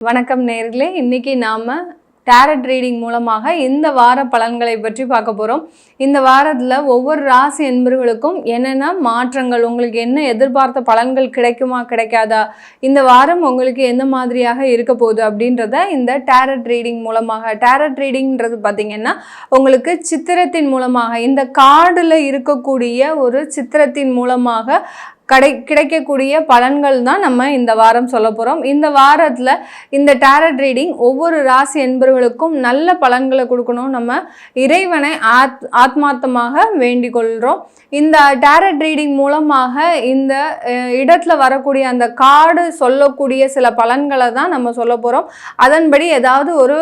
வணக்கம் நேயர்களே, இன்னைக்கு நாம டாரட் ரீடிங் மூலமாக இந்த வார பலன்களை பற்றி பார்க்க போகிறோம். இந்த வாரத்தில் ஒவ்வொரு ராசி என்பவர்களுக்கும் என்னென்ன மாற்றங்கள், உங்களுக்கு என்ன எதிர்பார்த்த பலன்கள் கிடைக்குமா கிடைக்காதா, இந்த வாரம் உங்களுக்கு எந்த மாதிரியாக இருக்க போகுது அப்படின்றத இந்த டாரட் ரீடிங் மூலமாக. டாரட் ரீடிங்கிறது பார்த்திங்கன்னா உங்களுக்கு சித்திரத்தின் மூலமாக, இந்த கார்டில் இருக்கக்கூடிய ஒரு சித்திரத்தின் மூலமாக கிடைக்கக்கூடிய பலன்கள் தான் நம்ம இந்த வாரம் சொல்ல போகிறோம். இந்த வாரத்தில் இந்த டாரட் ரீடிங் ஒவ்வொரு ராசி என்பவர்களுக்கும் நல்ல பலன்களை கொடுக்கணும். நம்ம இறைவனை ஆத்மார்த்தமாக வேண்டிக் கொள்கிறோம். இந்த டாரட் ரீடிங் மூலமாக இந்த இடத்துல வரக்கூடிய அந்த கார்டு சொல்லக்கூடிய சில பலன்களை தான் நம்ம சொல்ல போகிறோம். அதன்படி ஏதாவது ஒரு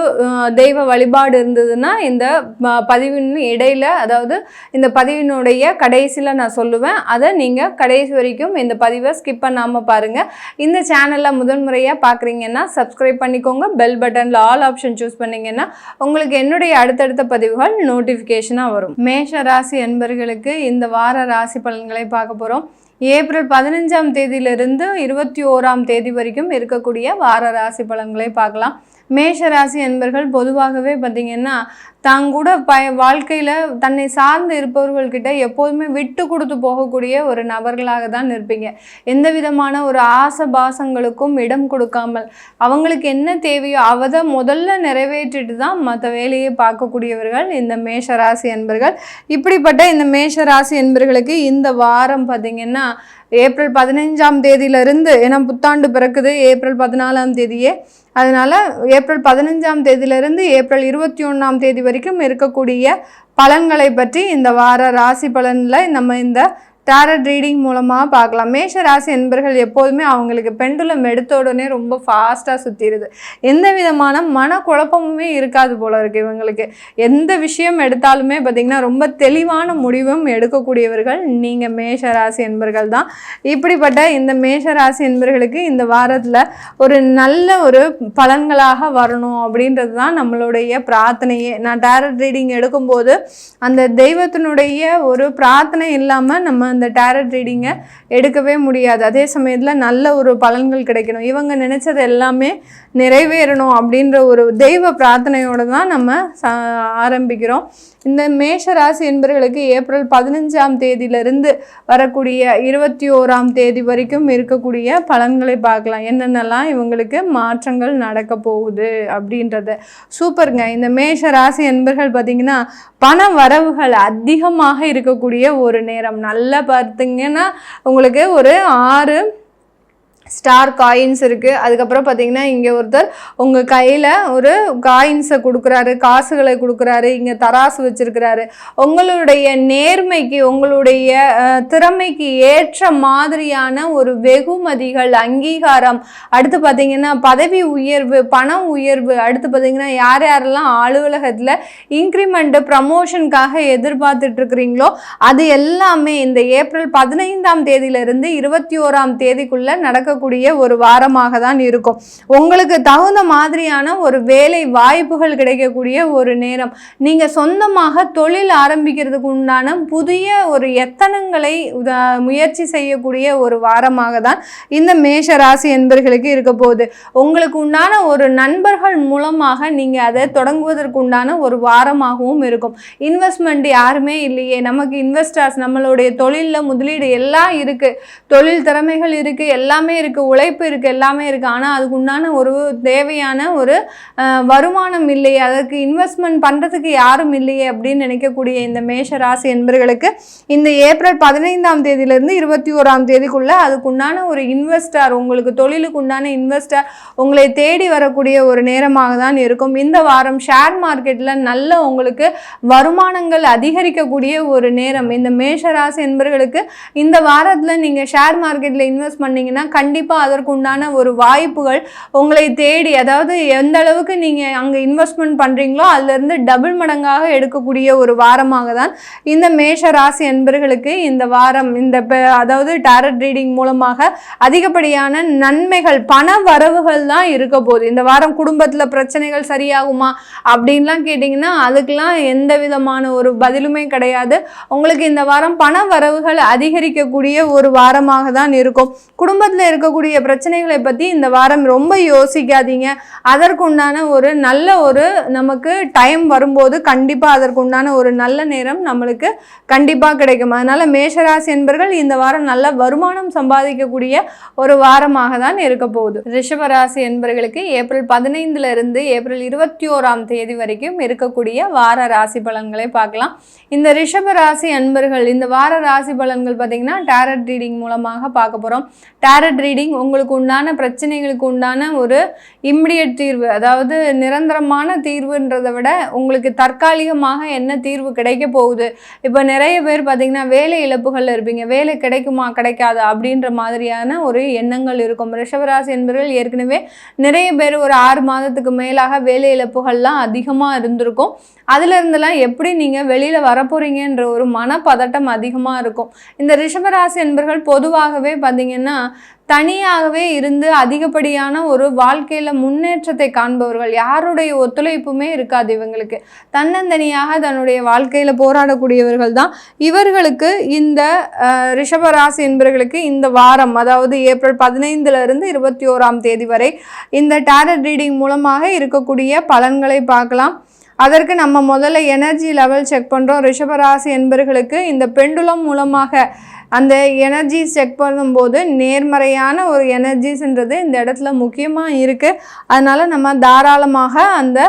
தெய்வ வழிபாடு இருந்ததுன்னா இந்த பதிவின் இடையில், அதாவது இந்த பதிவினுடைய கடைசியில் நான் சொல்லுவேன். அதை நீங்கள் கடைசி வரைக்கும் இந்த பதிவை ஸ்கிப் பண்ணாமல் பாருங்கள். இந்த சேனலில் முதன்முறையாக பார்க்குறீங்கன்னா சப்ஸ்கிரைப் பண்ணிக்கோங்க. பெல் பட்டனில் ஆல் ஆப்ஷன் சூஸ் பண்ணிங்கன்னா உங்களுக்கு என்னுடைய அடுத்தடுத்த பதிவுகள் நோட்டிஃபிகேஷனாக வரும். மேஷ ராசி என்பர்களுக்கு இந்த வார ராசி பலன்களை பார்க்க போகிறோம். ஏப்ரல் 15ஆம் தேதியிலிருந்து 21ஆம் தேதி வரைக்கும் இருக்கக்கூடிய வார ராசி பலன்களை பார்க்கலாம். மேஷ ராசி என்பர்கள் பொதுவாகவே பார்த்திங்கன்னா தாங்கூட வாழ்க்கையில் தன்னை சார்ந்து இருப்பவர்கள்கிட்ட எப்போதுமே விட்டு கொடுத்து போகக்கூடிய ஒரு நபர்களாக தான் இருப்பீங்க. எந்த விதமான ஒரு ஆசபாசங்களுக்கும் இடம் கொடுக்காமல் அவங்களுக்கு என்ன தேவையோ அதை முதல்ல நிறைவேற்றிட்டு தான் மற்ற வேலையை பார்க்கக்கூடியவர்கள் இந்த மேஷ ராசி என்பர்கள். இப்படிப்பட்ட இந்த மேஷ ராசி என்பர்களுக்கு இந்த வாரம் பார்த்திங்கன்னா ஏப்ரல் 15ஆம் தேதியிலிருந்து, ஏன்னா புத்தாண்டு பிறக்குது ஏப்ரல் 14ஆம் தேதியே, அதனால் ஏப்ரல் 15ஆம் தேதியிலிருந்து ஏப்ரல் 21ஆம் தேதி வரைக்கும் இருக்கக்கூடிய பலன்களை பற்றி இந்த வார ராசி பலனில் நம்ம இந்த டாரட் ரீடிங் மூலமாக பார்க்கலாம். மேஷ ராசி என்பர்கள் எப்போதுமே அவங்களுக்கு பெண்டுலம் எடுத்த உடனே ரொம்ப ஃபாஸ்ட்டாக சுற்றிடுது. எந்த விதமான மனக்குழப்பமுமே இருக்காது போல இருக்குது இவங்களுக்கு. எந்த விஷயம் எடுத்தாலுமே பார்த்திங்கன்னா ரொம்ப தெளிவான முடிவும் எடுக்கக்கூடியவர்கள் நீங்கள் மேஷ ராசி என்பர்கள் தான். இப்படிப்பட்ட இந்த மேஷ ராசி என்பர்களுக்கு இந்த வாரத்தில் ஒரு நல்ல ஒரு பலன்களாக வரணும் அப்படின்றது தான் நம்மளுடைய பிரார்த்தனையே. நான் டாரட் ரீடிங் எடுக்கும்போது அந்த தெய்வத்தினுடைய ஒரு பிரார்த்தனை இல்லாமல் நம்ம அந்த டாரட் ரீடிங்கை எடுக்கவே முடியாது. அதே சமயத்தில் நல்ல ஒரு பலன்கள் கிடைக்கணும், இவங்க நினச்சது எல்லாமே நிறைவேறணும் அப்படின்ற ஒரு தெய்வ பிரார்த்தனையோடு தான் நம்ம ஆரம்பிக்கிறோம். இந்த மேஷ ராசி என்பவர்களுக்கு ஏப்ரல் 15ஆம் தேதியிலிருந்து வரக்கூடிய 21ஆம் தேதி வரைக்கும் இருக்கக்கூடிய பலன்களை பார்க்கலாம். என்னென்னலாம் இவங்களுக்கு மாற்றங்கள் நடக்க போகுது அப்படின்றத. சூப்பருங்க. இந்த மேஷ ராசி என்பவர்கள் பார்த்திங்கன்னா பண வரவுகள் அதிகமாக இருக்கக்கூடிய ஒரு நேரம். நல்லா பார்த்திங்கன்னா உங்களுக்கு ஒரு 6 ஸ்டார் காயின்ஸ் இருக்குது. அதுக்கப்புறம் பார்த்திங்கன்னா இங்கே ஒருத்தர் உங்கள் கையில் ஒரு காயின்ஸை கொடுக்குறாரு, காசுகளை கொடுக்குறாரு, இங்கே தராசு வச்சுருக்கிறாரு. உங்களுடைய நேர்மைக்கு, உங்களுடைய திறமைக்கு ஏற்ற மாதிரியான ஒரு வெகுமதிகள், அங்கீகாரம், அடுத்து பார்த்திங்கன்னா பதவி உயர்வு, பண உயர்வு, அடுத்து பார்த்திங்கன்னா யார் யாரெல்லாம் அலுவலகத்தில் இன்க்ரிமெண்ட்டு ப்ரமோஷனுக்காக எதிர்பார்த்துட்ருக்குறீங்களோ அது எல்லாமே இந்த ஏப்ரல் 15ஆம் தேதியிலிருந்து 21ஆம் தேதிக்குள்ளே நடக்க ஒரு வாரமாக தான் இருக்கும். உங்களுக்கு தகுந்த மாதிரியான ஒரு வேலை வாய்ப்புகள் கிடைக்கக்கூடிய ஒரு நேரம். நீங்க சொந்தமாக தொழில் ஆரம்பிக்கிறதுக்கு உண்டான புதிய ஒரு எத்தனங்களை முயற்சி செய்யக்கூடிய ஒரு வாரமாக தான் இந்த மேஷ ராசி என்பர்களுக்கு இருக்க போகுது. உங்களுக்கு உண்டான ஒரு நண்பர்கள் மூலமாக நீங்க அதை தொடங்குவதற்கு உண்டான ஒரு வாரமாகவும் இருக்கும். இன்வெஸ்ட்மெண்ட் யாருமே இல்லையே, நமக்கு இன்வெஸ்டர்ஸ், நம்மளுடைய தொழிலில் முதலீடு எல்லாம் இருக்கு, தொழில் திறமைகள் இருக்கு, எல்லாமே இருக்கு, உழைப்பு இருக்கு, எல்லாமே இருக்கு. ஆனால் அதுக்கு உண்டான ஒரு தேவையான ஒரு வருமானம் இல்லையே, அதற்கு இன்வெஸ்ட்மெண்ட் பண்ணுறதுக்கு யாரும் இல்லையே அப்படின்னு நினைக்கக்கூடிய இந்த மேஷ ராசி என்பர்களுக்கு இந்த ஏப்ரல் 15ஆம் தேதியிலிருந்து 21ஆம் தேதிக்குள்ள அதுக்குண்டான ஒரு இன்வெஸ்டர், உங்களுக்கு தொழிலுக்கு உண்டான இன்வெஸ்டர் உங்களை தேடி வரக்கூடிய ஒரு நேரமாக தான் இருக்கும். இந்த வாரம் ஷேர் மார்க்கெட்டில் நல்ல உங்களுக்கு வருமானங்கள் அதிகரிக்கக்கூடிய ஒரு நேரம். இந்த மேஷ ராசி என்பர்களுக்கு இந்த வாரத்தில் நீங்கள் ஷேர் மார்க்கெட்டில் இன்வெஸ்ட் பண்ணிங்கன்னா கண்டிப்பாக அதற்கு உண்டான ஒரு வாய்ப்புகள் உங்களை தேடி, அதாவது எந்த அளவுக்கு நீங்கள் அங்கே இன்வெஸ்ட்மெண்ட் பண்ணுறீங்களோ அதுலேருந்து டபுள் மடங்காக எடுக்கக்கூடிய ஒரு வாரமாக தான் இந்த மேஷ ராசி என்பர்களுக்கு இந்த வாரம், இந்த அதாவது டாரட் ரீடிங் மூலமாக அதிகப்படியான நன்மைகள், பண வரவுகள் தான் இருக்க போகுது. இந்த வாரம் குடும்பத்தில் பிரச்சனைகள் சரியாகுமா அப்படின்லாம் கேட்டிங்கன்னா அதுக்கெல்லாம் எந்த விதமான ஒரு பதிலுமே கிடையாது. உங்களுக்கு இந்த வாரம் பண வரவுகள் அதிகரிக்கக்கூடிய ஒரு வாரமாக தான் இருக்கும். குடும்பத்தில் இருக்க இருக்கக்கூடிய பிரச்சனைகளை பற்றி இந்த வாரம் ரொம்ப யோசிக்காதீங்க. அதற்குண்டான ஒரு நல்ல ஒரு நமக்கு டைம் வரும்போது கண்டிப்பாக அதற்குண்டான ஒரு நல்ல நேரம் நம்மளுக்கு கண்டிப்பாக கிடைக்கும். அதனால் மேஷராசி என்பர்கள் இந்த வாரம் நல்ல வருமானம் சம்பாதிக்கக்கூடிய ஒரு வாரமாக தான் இருக்க போகுது. ரிஷபராசி என்பர்களுக்கு ஏப்ரல் 15 இருந்து ஏப்ரல் 21 வரைக்கும் இருக்கக்கூடிய வார ராசி பலன்களை பார்க்கலாம். இந்த ரிஷபராசி அன்பர்கள் இந்த வார ராசி பலன்கள் பார்த்தீங்கன்னா டேரட் ரீடிங் மூலமாக பார்க்க போகிறோம். டேரட் ரீடிங் உங்களுக்கு உண்டான பிரச்சனைகளுக்கு உண்டான ஒரு இம்மிடியட் தீர்வு, அதாவது நிரந்தரமான தீர்வுன்றதை விட உங்களுக்கு தற்காலிகமாக என்ன தீர்வு கிடைக்க போகுது. இப்போ நிறைய பேர் பார்த்தீங்கன்னா வேலை இழப்புகள் இருப்பீங்க, வேலை கிடைக்குமா கிடைக்காது அப்படின்ற மாதிரியான ஒரு எண்ணங்கள் இருக்கும். ரிஷபராசி என்பவர்கள் ஏற்கனவே நிறைய பேர் ஒரு 6 மாதத்துக்கு மேலாக வேலை இழப்புகள்லாம் அதிகமாக இருந்திருக்கும். அதிலிருந்தெல்லாம் எப்படி நீங்கள் வெளியில் வரப்போறீங்கன்ற ஒரு மனப்பதட்டம் அதிகமாக இருக்கும். இந்த ரிஷபராசி என்பவர்கள் பொதுவாகவே பார்த்தீங்கன்னா தனியாகவே இருந்து அதிகப்படியான ஒரு வாழ்க்கையில் முன்னேற்றத்தை காண்பவர்கள். யாருடைய ஒத்துழைப்புமே இருக்காது இவங்களுக்கு. தன்னந்தனியாக தன்னுடைய வாழ்க்கையில் போராடக்கூடியவர்கள் தான் இவர்களுக்கு. இந்த ரிஷபராசி என்பவர்களுக்கு இந்த வாரம், அதாவது ஏப்ரல் 15 இருந்து 21 வரை இந்த டேரட் ரீடிங் மூலமாக இருக்கக்கூடிய பலன்களை பார்க்கலாம். அதற்கு நம்ம முதல்ல எனர்ஜி லெவல் செக் பண்ணுறோம். ரிஷபராசி என்பவர்களுக்கு இந்த பெண்டுலம் மூலமாக அந்த எனர்ஜி செக் பண்ணும்போது நேர்மறையான ஒரு எனர்ஜிஸ்ன்றது இந்த இடத்துல முக்கியமாக இருக்குது. அதனால் நம்ம தாராளமாக அந்த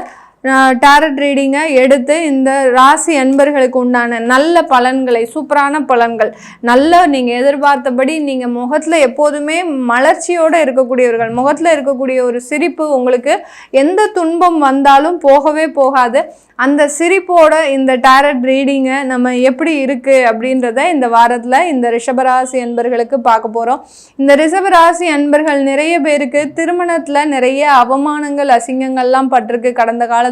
டேரட் ரீடிங்கை எடுத்து இந்த ராசி அன்பர்களுக்கு உண்டான நல்ல பலன்களை, சூப்பரான பலன்கள், நல்ல நீங்கள் எதிர்பார்த்தபடி நீங்கள் முகத்தில் எப்போதுமே மலர்ச்சியோடு இருக்கக்கூடியவர்கள், முகத்தில் இருக்கக்கூடிய ஒரு சிரிப்பு உங்களுக்கு எந்த துன்பம் வந்தாலும் போகவே போகாது. அந்த சிரிப்போட இந்த டேரட் ரீடிங்கை நம்ம எப்படி இருக்குது அப்படின்றத இந்த வாரத்தில் இந்த ரிஷபராசி அன்பர்களுக்கு பார்க்க போகிறோம். இந்த ரிஷபராசி அன்பர்கள் நிறைய பேருக்கு திருமணத்தில் நிறைய அவமானங்கள், அசிங்கங்கள்லாம் பட்டிருக்கு. கடந்த காலத்தில்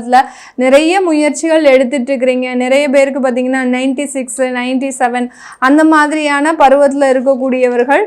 நிறைய முயற்சிகள் எடுத்துட்டு இருக்கிறீங்க. நிறைய பேருக்கு பார்த்தீங்கன்னா 96, 97 அந்த மாதிரியான பருவத்தில் இருக்கக்கூடியவர்கள்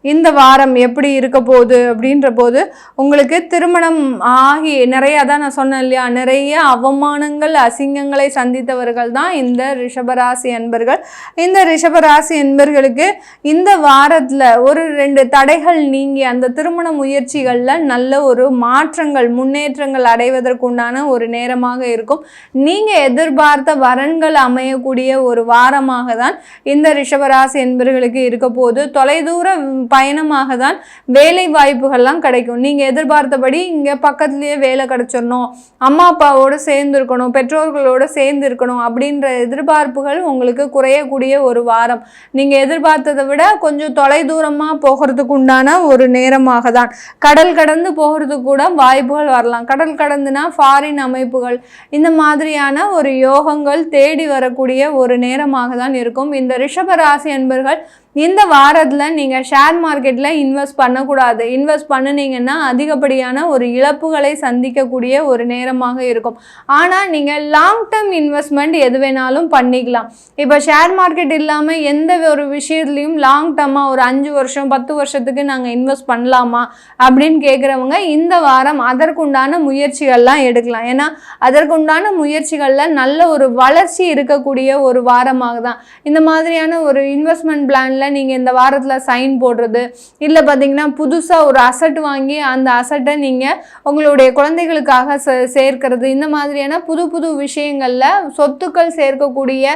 இந்த வாரம் எப்படி இருக்க போகுது அப்படின்ற போது உங்களுக்கு திருமணம் ஆகி நிறைய, தான் நான் சொன்னேன் இல்லையா, நிறைய அவமானங்கள், அசிங்கங்களை சந்தித்தவர்கள் தான் இந்த ரிஷபராசி அன்பர்கள். இந்த ரிஷபராசி அன்பர்களுக்கு இந்த வாரத்தில் ஒரு 2 தடைகள் நீங்கி அந்த திருமண முயற்சிகளில் நல்ல ஒரு மாற்றங்கள், முன்னேற்றங்கள் அடைவதற்குண்டான ஒரு நேரமாக இருக்கும். நீங்கள் எதிர்பார்த்த வரன்கள் அமையக்கூடிய ஒரு வாரமாக தான் இந்த ரிஷபராசி அன்பர்களுக்கு இருக்க போகுது. தொலைதூர பயணமாக தான் வேலை வாய்ப்புகள்லாம் கிடைக்கும். நீங்கள் எதிர்பார்த்தபடி இங்கே பக்கத்துலேயே வேலை கிடைச்சிடணும், அம்மா அப்பாவோடு சேர்ந்து இருக்கணும், பெற்றோர்களோடு சேர்ந்து இருக்கணும் அப்படின்ற எதிர்பார்ப்புகள் உங்களுக்கு குறையக்கூடிய ஒரு வாரம். நீங்கள் எதிர்பார்த்ததை விட கொஞ்சம் தொலைதூரமாக போகிறதுக்கு உண்டான ஒரு நேரமாக தான். கடல் கடந்து போகிறதுக்கு கூட வாய்ப்புகள் வரலாம். கடல் கடந்துனா ஃபாரின் அமைப்புகள், இந்த மாதிரியான ஒரு யோகங்கள் தேடி வரக்கூடிய ஒரு நேரமாக தான் இருக்கும். இந்த ரிஷபராசி அன்பர்கள் இந்த வாரத்தில் நீங்கள் ஷேர் மார்க்கெட்டில் இன்வெஸ்ட் பண்ணக்கூடாது. இன்வெஸ்ட் பண்ணினீங்கன்னா அதிகப்படியான ஒரு இழப்புகளை சந்திக்கக்கூடிய ஒரு நேரமாக இருக்கும். ஆனால் நீங்கள் லாங் டேர்ம் இன்வெஸ்ட்மெண்ட் எது வேணாலும் பண்ணிக்கலாம். இப்போ ஷேர் மார்க்கெட் இல்லாமல் எந்த ஒரு விஷயத்துலையும் லாங் டேர்மாக ஒரு 5 வருஷம் 10 வருஷத்துக்கு நாங்கள் இன்வெஸ்ட் பண்ணலாமா அப்படின்னு கேட்குறவங்க இந்த வாரம் அதற்குண்டான முயற்சிகள்லாம் எடுக்கலாம். ஏன்னா அதற்குண்டான முயற்சிகளில் நல்ல ஒரு வளர்ச்சி இருக்கக்கூடிய ஒரு வாரமாக தான். இந்த மாதிரியான ஒரு இன்வெஸ்ட்மெண்ட் பிளான்ல நீங்கள் இந்த வாரத்தில் சைன் போடுறது, இல்லை பார்த்தீங்கன்னா புதுசாக ஒரு அசட் வாங்கி அந்த அசட்டை நீங்கள் உங்களுடைய குழந்தைகளுக்காக சேர்க்கிறது, இந்த மாதிரியான புது புது விஷயங்களில் சொத்துக்கள் சேர்க்கக்கூடிய,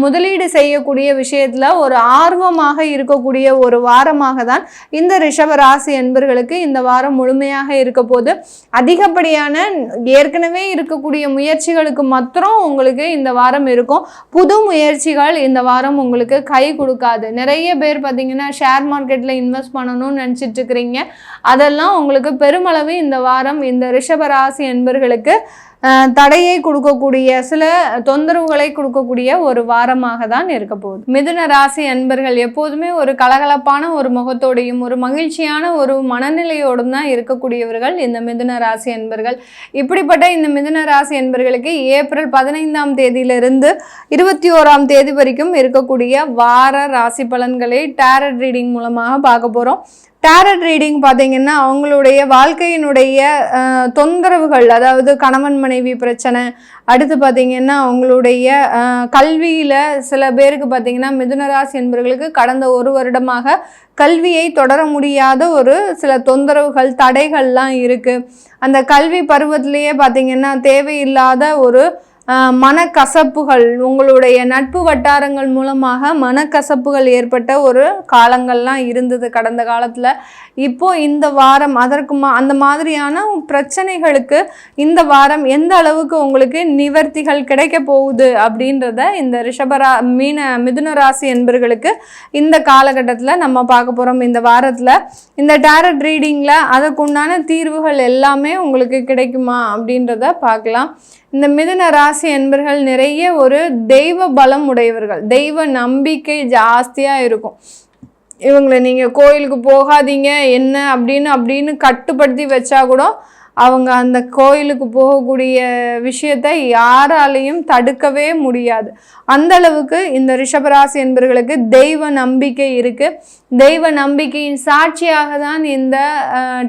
முதலீடு செய்யக்கூடிய விஷயத்தில் ஒரு ஆர்வமாக இருக்கக்கூடிய ஒரு வாரமாக தான் இந்த ரிஷபராசி என்பர்களுக்கு இந்த வாரம் முழுமையாக இருக்க போது. அதிகப்படியான ஏற்கனவே இருக்கக்கூடிய முயற்சிகளுக்கு மாத்திரம் உங்களுக்கு இந்த வாரம் இருக்கும். புது முயற்சிகள் இந்த வாரம் உங்களுக்கு கை கொடுக்காது. நிறைய பேர் பார்த்தீங்கன்னா ஷேர் மார்க்கெட்டில் இன்வெஸ்ட் பண்ணணும்னு நினச்சிட்டு இருக்கிறீங்க. அதெல்லாம் உங்களுக்கு பெருமளவு இந்த வாரம் இந்த ரிஷபராசி என்பர்களுக்கு தடையை கொடுக்கக்கூடிய, சில தொந்தரவுகளை கொடுக்கக்கூடிய ஒரு வாரமாக தான் இருக்க போகுது. மிதுன ராசி அன்பர்கள் எப்போதுமே ஒரு கலகலப்பான ஒரு முகத்தோடையும் ஒரு மகிழ்ச்சியான ஒரு மனநிலையோடும் தான் இருக்கக்கூடியவர்கள் இந்த மிதுன ராசி அன்பர்கள். இப்படிப்பட்ட இந்த மிதுன ராசி அன்பர்களுக்கு ஏப்ரல் 15 இருந்து 21 வரைக்கும் இருக்கக்கூடிய வார ராசி பலன்களை டேரட் ரீடிங் மூலமாக பார்க்க போகிறோம். டேரட் ரீடிங் பார்த்தீங்கன்னா அவங்களுடைய வாழ்க்கையினுடைய தொந்தரவுகள், அதாவது கணவன் மனைவி பிரச்சனை, அடுத்து பார்த்தீங்கன்னா அவங்களுடைய கல்வியில் சில பேருக்கு பார்த்தீங்கன்னா மிதுனராசி என்பவர்களுக்கு கடந்த 1 வருடமாக கல்வியை தொடர முடியாத ஒரு சில தொந்தரவுகள், தடைகள்லாம் இருக்குது. அந்த கல்வி பருவத்திலேயே பார்த்தீங்கன்னா தேவையில்லாத ஒரு மனக்கசப்புகள், உங்களுடைய நட்பு வட்டாரங்கள் மூலமாக மனக்கசப்புகள் ஏற்பட்ட ஒரு காலங்கள்லாம் இருந்தது கடந்த காலத்தில். இப்போ இந்த வாரம் அதற்கு அந்த மாதிரியான பிரச்சனைகளுக்கு இந்த வாரம் எந்த அளவுக்கு உங்களுக்கு நிவர்த்திகள் கிடைக்க போகுது அப்படின்றத இந்த மிதுன ராசி என்பர்களுக்கு இந்த காலகட்டத்தில் நம்ம பார்க்க போகிறோம். இந்த வாரத்தில் இந்த டேரட் ரீடிங்கில் அதற்குண்டான தீர்வுகள் எல்லாமே உங்களுக்கு கிடைக்குமா அப்படின்றத பார்க்கலாம். இந்த மிதுன ராசி என்பர்கள் நிறைய ஒரு தெய்வ பலம் உடையவர்கள், தெய்வ நம்பிக்கை ஜாஸ்தியாக இருக்கும். இவங்களை நீங்கள் கோயிலுக்கு போகாதீங்க என்ன அப்படின்னு கட்டுப்படுத்தி வச்சா கூட அவங்க அந்த கோயிலுக்கு போகக்கூடிய விஷயத்தை யாராலையும் தடுக்கவே முடியாது. அந்த அளவுக்கு இந்த ரிஷபராசி என்பவர்களுக்கு தெய்வ நம்பிக்கை இருக்குது. தெய்வ நம்பிக்கையின் சாட்சியாக தான் இந்த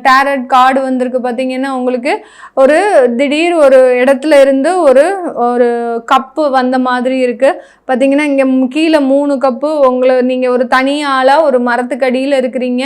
டேரட் கார்டு வந்திருக்கு. பார்த்தீங்கன்னா உங்களுக்கு ஒரு திடீர் ஒரு இடத்துல இருந்து ஒரு கப்பு வந்த மாதிரி இருக்குது. பார்த்தீங்கன்னா இங்கே கீழே 3 கப்பு, நீங்கள் ஒரு தனியாளாக ஒரு மரத்துக்கடியில் இருக்கிறீங்க.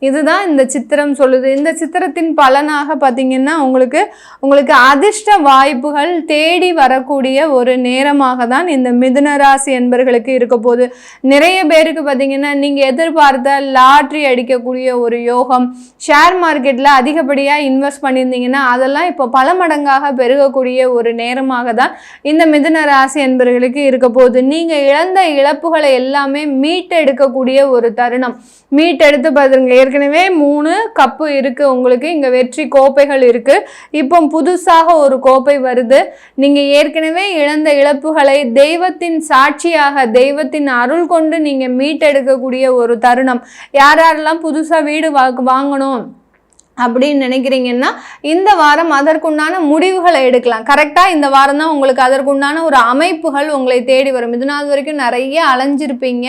இதுதான் இந்த சித்திரம் சொல்லுது. இந்த சித்திரத்தின் பலனாக பார்த்தீங்கன்னா உங்களுக்கு அதிர்ஷ்ட வாய்ப்புகள் தேடி வரக்கூடிய ஒரு நேரமாக தான் இந்த மிதுன ராசி என்பர்களுக்கு இருக்க போகுது. நிறைய பேருக்கு பார்த்தீங்கன்னா நீங்கள் எதிர்பார்த்த லாட்ரி அடிக்கக்கூடிய ஒரு யோகம், ஷேர் மார்க்கெட்டில் அதிகப்படியாக இன்வெஸ்ட் பண்ணியிருந்தீங்கன்னா அதெல்லாம் இப்போ பல மடங்காக பெருகக்கூடிய ஒரு நேரமாக தான் இந்த மிதுன ராசி என்பர்களுக்கு இருக்க போகுது. நீங்கள் இழந்த இழப்புகளை எல்லாமே மீட்டெடுக்கக்கூடிய ஒரு தருணம். மீட்டெடுத்து பாருங்க, ஏற்கனவே 3 கப்பு இருக்குது உங்களுக்கு, இங்கே வெற்றி கோப்பைகள் இருக்குது. இப்போ புதுசாக ஒரு கோப்பை வருது. நீங்கள் ஏற்கனவே இழந்த இழப்புகளை தெய்வத்தின் சாட்சியாக, தெய்வத்தின் அருள் கொண்டு நீங்கள் மீட்டெடுக்கக்கூடிய ஒரு தருணம். யாரெல்லாம் புதுசாக வீடு வாங்கணும் அப்படின்னு நினைக்கிறீங்கன்னா இந்த வாரம் அதற்குண்டான முடிவுகளை எடுக்கலாம். கரெக்டாக இந்த வாரம் தான் உங்களுக்கு அதற்குண்டான ஒரு அமைப்புகள் உங்களை தேடி வரும். இது நாள் வரைக்கும் நிறைய அலைஞ்சிருப்பீங்க.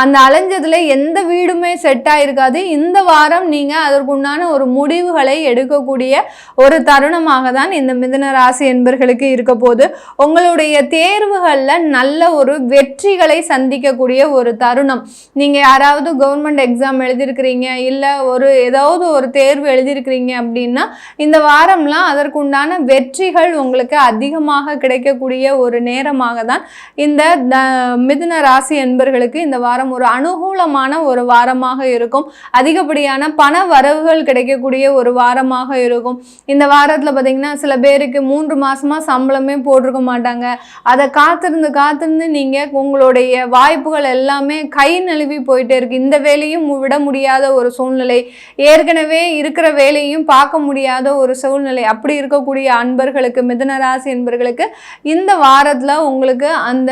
அந்த அலைஞ்சதில் எந்த வீடுமே செட் ஆகிருக்காது. இந்த வாரம் நீங்கள் அதற்குண்டான ஒரு முடிவுகளை எடுக்கக்கூடிய ஒரு தருணமாக தான் இந்த மிதுன ராசி என்பர்களுக்கு இருக்க போது. உங்களுடைய தேர்வுகளில் நல்ல ஒரு வெற்றிகளை சந்திக்கக்கூடிய ஒரு தருணம். நீங்கள் யாராவது கவர்மெண்ட் எக்ஸாம் எழுதியிருக்கிறீங்க, இல்லை ஏதாவது ஒரு தேர்வு எழுதியிருக்கிறீங்க அப்படின்னா இந்த வாரம்லாம் அதற்குண்டான வெற்றிகள் உங்களுக்கு அதிகமாக கிடைக்கக்கூடிய ஒரு நேரமாக தான் இந்த மிதுன ராசி என்பர்களுக்கு இந்த வாரம் ஒரு அனுகூலமான ஒரு வாரமாக இருக்கும். அதிகப்படியான பண வரவுகள் கிடைக்கக்கூடிய ஒரு வாரமாக இருக்கும். இந்த வாரத்தில் பார்த்தீங்கன்னா சில பேருக்கு 3 மாசமா சம்பளமே போட்டிருக்க மாட்டாங்க. அதை காத்திருந்து நீங்கள் உங்களுடைய வாய்ப்புகள் எல்லாமே கை நழுவி போயிட்டே இருக்கு. இந்த வேலையும் விட முடியாத ஒரு சூழ்நிலை, ஏற்கனவே இருக்கிற வேலையும் பார்க்க முடியாத ஒரு சூழ்நிலை. அப்படி இருக்கக்கூடிய அன்பர்களுக்கு, மிதுன ராசி என்பர்களுக்கு இந்த வாரத்தில் உங்களுக்கு அந்த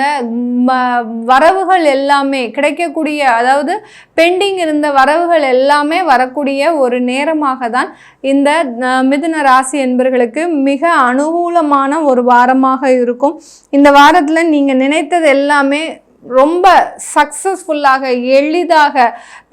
வரவுகள் எல்லாமே கிடைக்கக்கூடிய, அதாவது பெண்டிங் இருந்த வரவுகள் எல்லாமே வரக்கூடிய ஒரு நேரமாக தான் இந்த மிதுன ராசி என்பர்களுக்கு மிக அனுகூலமான ஒரு வாரமாக இருக்கும். இந்த வாரத்தில் நீங்கள் நினைத்தது எல்லாமே ரொம்ப சக்ஸஸ்ஃபுல்லாக, எளிதாக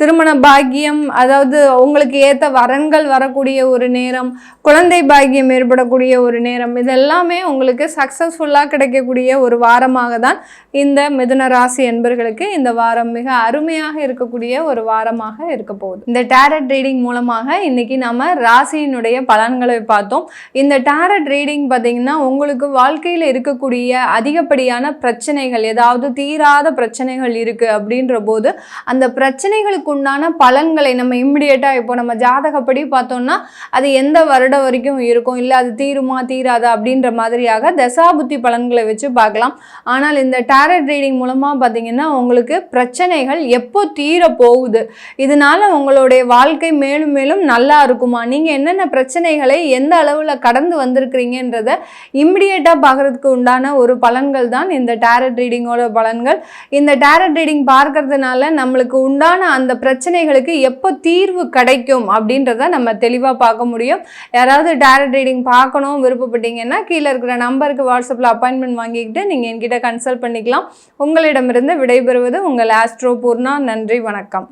திருமண பாக்கியம், அதாவது உங்களுக்கு ஏற்ற வரன்கள் வரக்கூடிய ஒரு நேரம், குழந்தை பாக்கியம் ஏற்படக்கூடிய ஒரு நேரம், இதெல்லாமே உங்களுக்கு சக்ஸஸ்ஃபுல்லாக கிடைக்கக்கூடிய ஒரு வாரமாக தான் இந்த மிதுன ராசி என்பர்களுக்கு இந்த வாரம் மிக அருமையாக இருக்கக்கூடிய ஒரு வாரமாக இருக்க போகுது. இந்த டேரட் ரீடிங் மூலமாக இன்னைக்கு நம்ம ராசியினுடைய பலன்களை பார்த்தோம். இந்த டேரட் ரீடிங் பார்த்தீங்கன்னா உங்களுக்கு வாழ்க்கையில் இருக்கக்கூடிய அதிகப்படியான பிரச்சனைகள், ஏதாவது தீராத பிரச்சனைகள் இருக்கு அப்படின்ற போது அந்த பிரச்சனைகளுக்கு உண்டான பலன்களை நம்ம இம்மிடியேட்டா, இப்போ நம்ம ஜாதகப்படி பார்த்தோம்னா அது எந்த வருடம் வரைக்கும் இருக்கும், இல்லை அது தீருமா தீராதா அப்படின்ற மாதிரியாக தசாபுத்தி பலன்களை வச்சு பார்க்கலாம். ஆனால் இந்த டேரட் ரீடிங் மூலமா பார்த்தீங்கன்னா உங்களுக்கு பிரச்சனைகள் எப்போ தீர போகுது, இதனால உங்களுடைய வாழ்க்கை மேலும் மேலும் நல்லா இருக்குமா, நீங்க என்னென்ன பிரச்சனைகளை எந்த அளவில் கடந்து வந்திருக்கிறீங்கன்றத இம்மிடியேட்டா பார்க்கறதுக்கு உண்டான ஒரு பலன்கள் தான் இந்த டேரட் ரீடிங்கோட பலன்கள். இந்த டேரட் ரீடிங் பார்க்கறதுனால நம்மளுக்கு உண்டான அந்த பிரச்சனைகளுக்கு எப்போ தீர்வு கிடைக்கும் அப்படின்றத நம்ம தெளிவாக பார்க்க முடியும். யாராவது டேரட் ரீடிங் பார்க்கணும் விருப்பப்பட்டீங்கன்னா கீழே இருக்கிற நம்பருக்கு வாட்ஸ்அப்பில் அப்பாயின்மெண்ட் வாங்கிக்கிட்டு நீங்கள் என்கிட்ட கன்சல்ட் பண்ணிக்கலாம். உங்களிடமிருந்து விடைபெறுவது உங்கள் ஆஸ்ட்ரோ பூர்ணா. நன்றி, வணக்கம்.